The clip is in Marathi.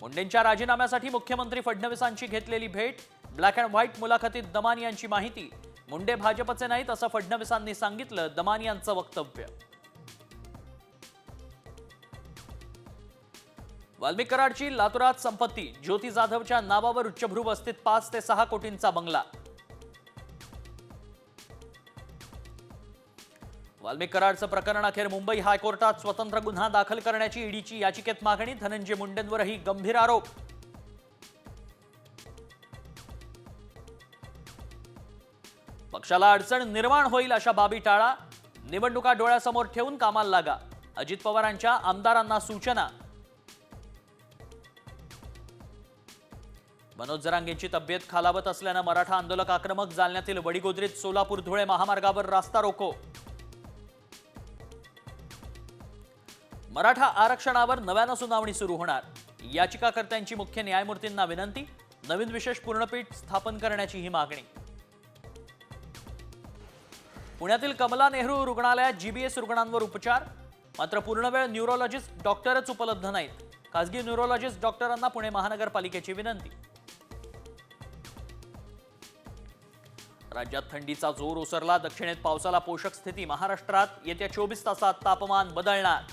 मुंडेंच्या राजीनाम्यासाठी मुख्यमंत्री फडणवीसांची घेतलेली भेट, ब्लॅक अँड व्हाईट मुलाखतीत दमानी यांची माहिती. मुंडे भाजपचे नाहीत असं फडणवीसांनी सांगितलं, दमानी यांचं वक्तव्य. वाल्मिक कराडची लातूरात संपत्ती, ज्योती जाधवच्या नावावर उच्चभ्रू वस्तीत 5 ते 6 कोटींचा बंगला. वाल्मिक कराडचं प्रकरण अखेर मुंबई हायकोर्टात स्वतंत्र गुन्हा दाखल करण्याची ईडीची याचिकेत मागणी. धनंजय मुंडेंवरही गंभीर आरोप. पक्षाला अडचण निर्माण होईल अशा बाबी टाळा. निवडणुका डोळ्यासमोर ठेवून कामाला लागा. अजित पवारांच्या आमदारांना सूचना. मनोज जरांगेंची तब्येत खालावत असल्यानं मराठा आंदोलक आक्रमक. जालन्यातील वडीगोद्रीत सोलापूर धुळे महामार्गावर रास्ता रोको. मराठा आरक्षणावर नव्यानं सुनावणी सुरू होणार. याचिकाकर्त्यांची मुख्य न्यायमूर्तींना विनंती. नवीन विशेष पूर्णपीठ स्थापन करण्याची ही मागणी. पुण्यातील कमला नेहरू रुग्णालयात जीबीएस रुग्णांवर उपचार, मात्र पूर्णवेळ न्यूरोलॉजिस्ट डॉक्टरच उपलब्ध नाहीत. खासगी न्यूरोलॉजिस्ट डॉक्टरांना पुणे महानगरपालिकेची विनंती. राज्यात थंडीचा जोर ओसरला. दक्षिणेत पावसाला पोषक स्थिती. महाराष्ट्रात येत्या 24 तासात तापमान बदलणार.